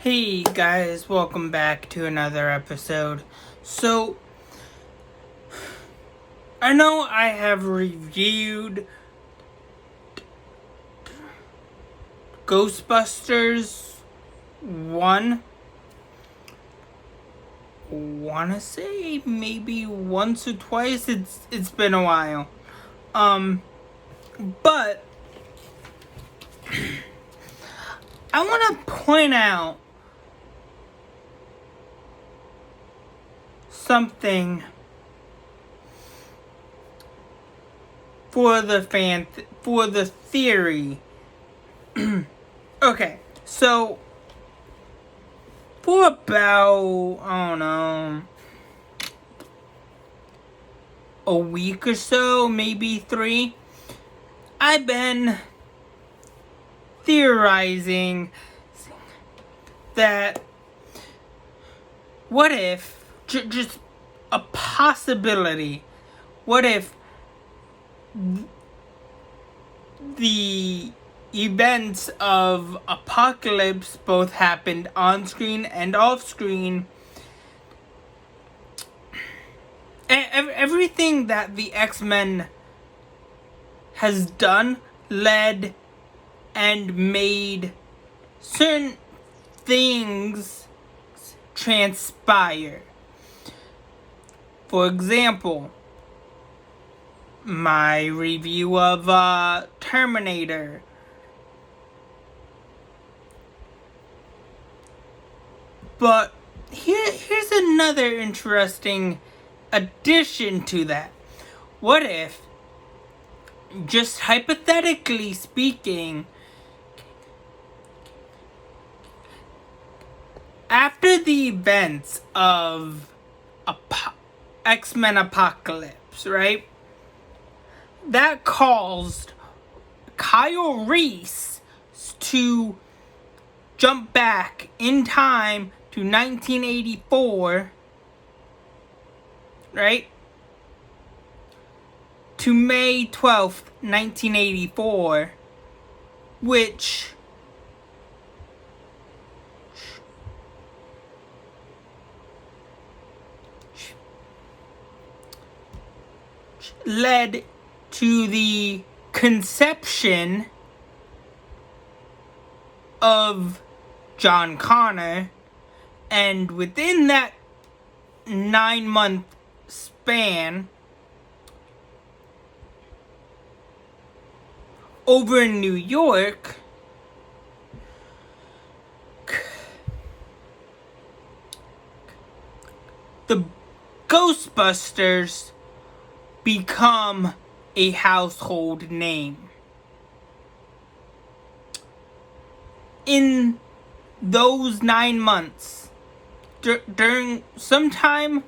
Hey guys, welcome back to another episode. So, I know I have reviewed Ghostbusters 1. Wanna say maybe once or twice. It's been a while. But I wanna point out something for the theory. Okay, so for about, I don't know, a week or so, maybe 3, I've been theorizing that what if, just a possibility, what if the events of Apocalypse both happened on screen and off screen? Everything that the X-Men has done led and made certain things transpire. For example, my review of Terminator. But here's another interesting addition to that. What if, just hypothetically speaking, after the events of X-Men Apocalypse, right? That caused Kyle Reese to jump back in time to 1984, right? To May 12th, 1984, which led to the conception of John Connor, and within that 9-month span, over in New York, the Ghostbusters become a household name. In those 9 months, during sometime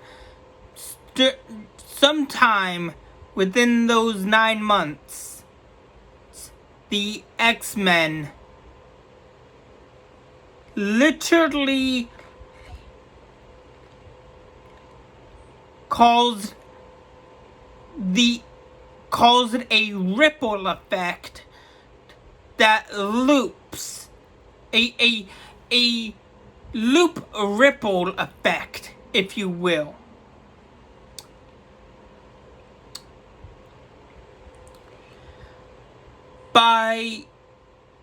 within those 9 months, the X-Men literally caused a ripple effect that loops, a loop ripple effect, if you will. By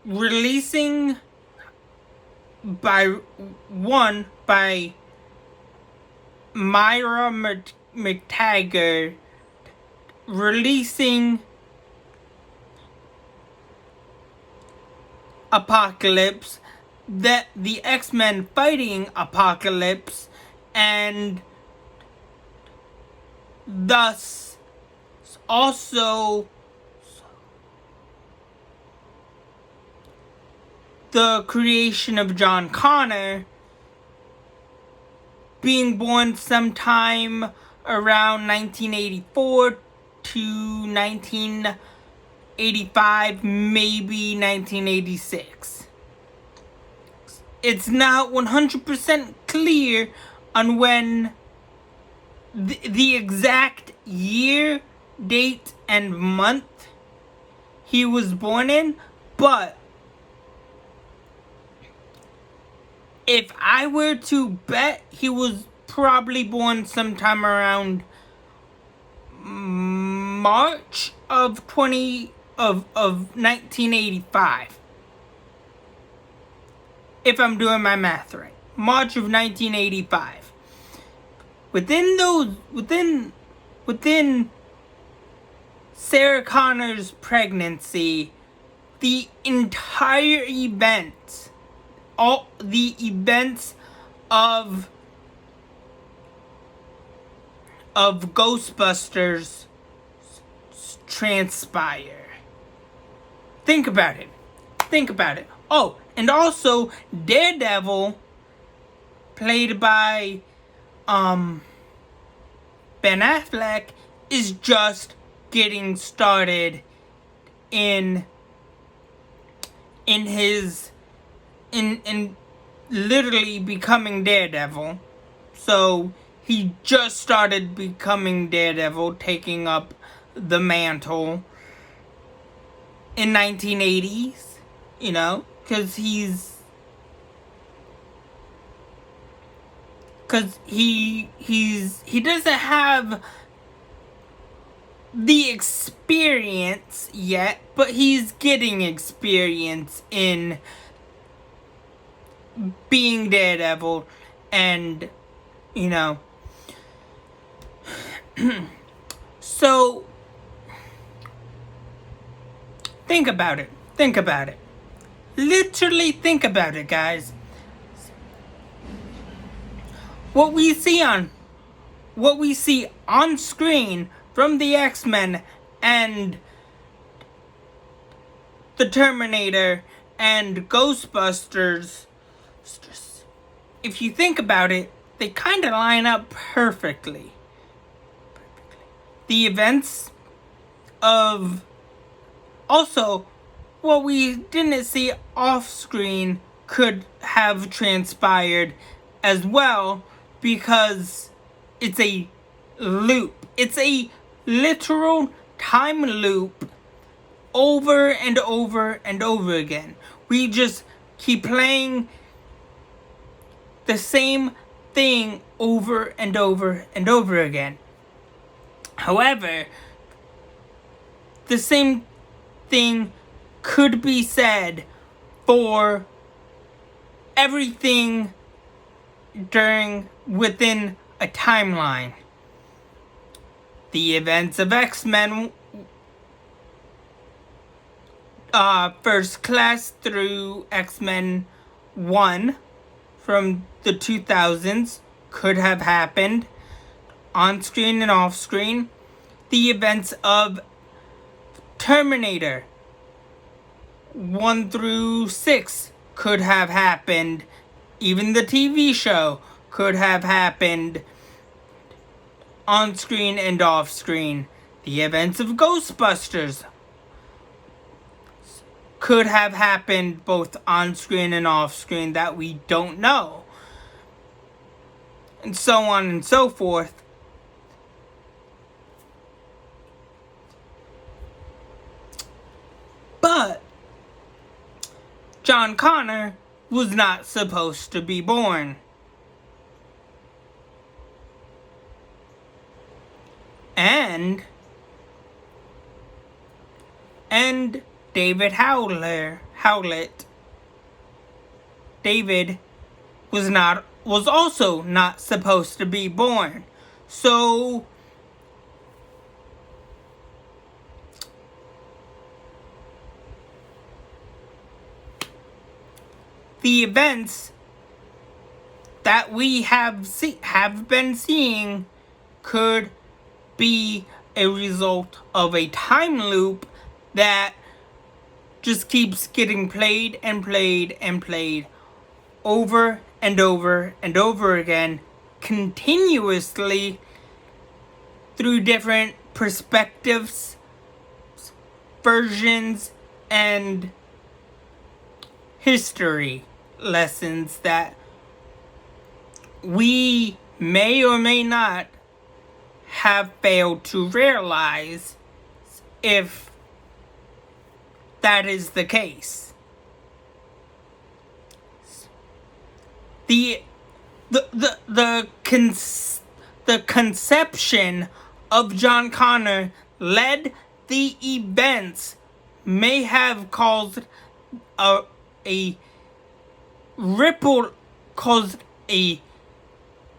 releasing, by Myra McTaggart releasing Apocalypse, that the X-Men fighting Apocalypse, and thus also the creation of John Connor being born sometime around 1984 to 1985, maybe 1986. It's not 100% clear on when the exact year, date, and month he was born in, but if I were to bet, he was probably born sometime around March of 1985. If I'm doing my math right. March of 1985. Within Sarah Connor's pregnancy, the entire event, all the events of Ghostbusters transpire. Think about it. Oh, and also Daredevil, played by Ben Affleck, is just getting started in literally becoming Daredevil. So he just started becoming Daredevil, taking up the mantle in 1980s, you know, because he doesn't have the experience yet, but he's getting experience in being Daredevil, and you know. So think about it. Literally think about it, guys. What we see on screen from the X-Men and the Terminator and Ghostbusters, if you think about it, they kind of line up perfectly. The events of... Also, what we didn't see off screen could have transpired as well, because it's a loop. It's a literal time loop over and over and over again. We just keep playing the same thing over and over and over again. However, the same thing could be said for everything within a timeline. The events of X-Men First Class through X-Men 1 from the 2000s could have happened on screen and off screen. The events of Terminator 1 through 6 could have happened. Even the TV show could have happened on screen and off screen. The events of Ghostbusters could have happened both on screen and off screen that we don't know. And so on and so forth. But John Connor was not supposed to be born. And David Howlett. David was also not supposed to be born. So the events that we have been seeing could be a result of a time loop that just keeps getting played and played and played over and over and over again, continuously, through different perspectives, versions, and history lessons that we may or may not have failed to realize, if that is the case. the conception of John Connor led the events may have caused a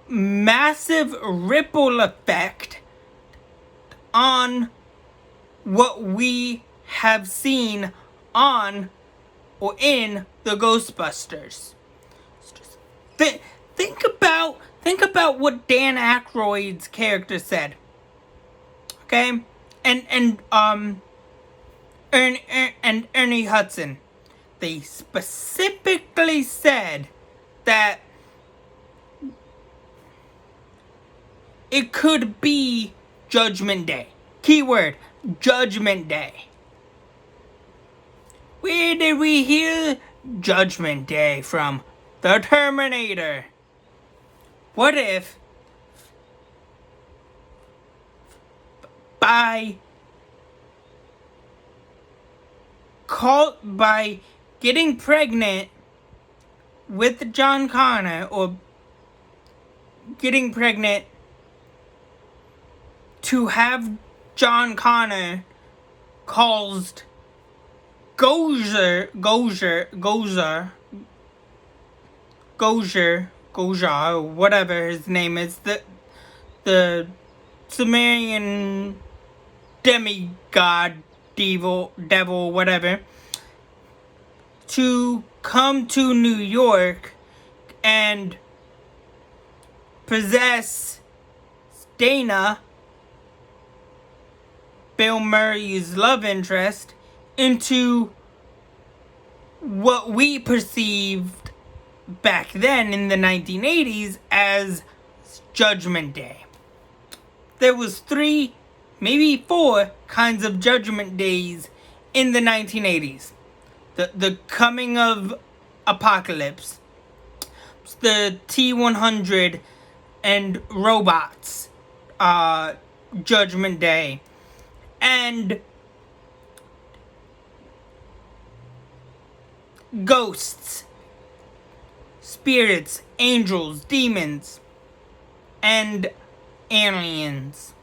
massive ripple effect on what we have seen on or in the Ghostbusters. Think about what Dan Aykroyd's character said. Okay? And Ernie Hudson. They specifically said that it could be Judgment Day. Keyword, Judgment Day. Where did we hear Judgment Day from? The Terminator. What if by getting pregnant with John Connor, or getting pregnant to have John Connor caused Gozer, whatever his name is, the Sumerian demigod, devil, whatever, to come to New York and possess Dana, Bill Murray's love interest, into what we perceived back then in the 1980s as Judgment Day. There was 3, maybe 4 kinds of Judgment Days in the 1980s. The coming of Apocalypse, the T-100 and robots, Judgment Day, and ghosts, spirits, angels, demons, and aliens,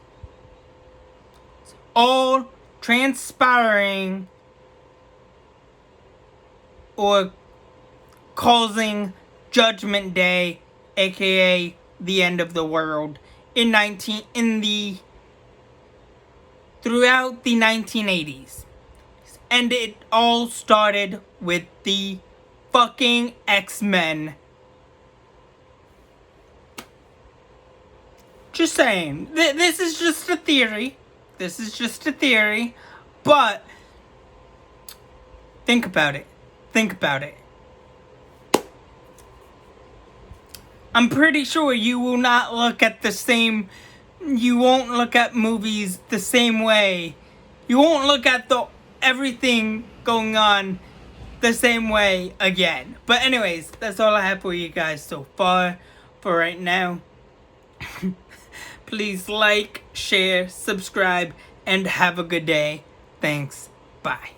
all transpiring or causing Judgment Day, aka the end of the world, throughout the 1980s. And it all started with the fucking X-Men. Just saying. This is just a theory. But think about it. I'm pretty sure you will not look at you won't look at movies the same way. You won't look at everything going on the same way again. But anyways, that's all I have for you guys so far for right now. Please like, share, subscribe, and have a good day. Thanks. Bye.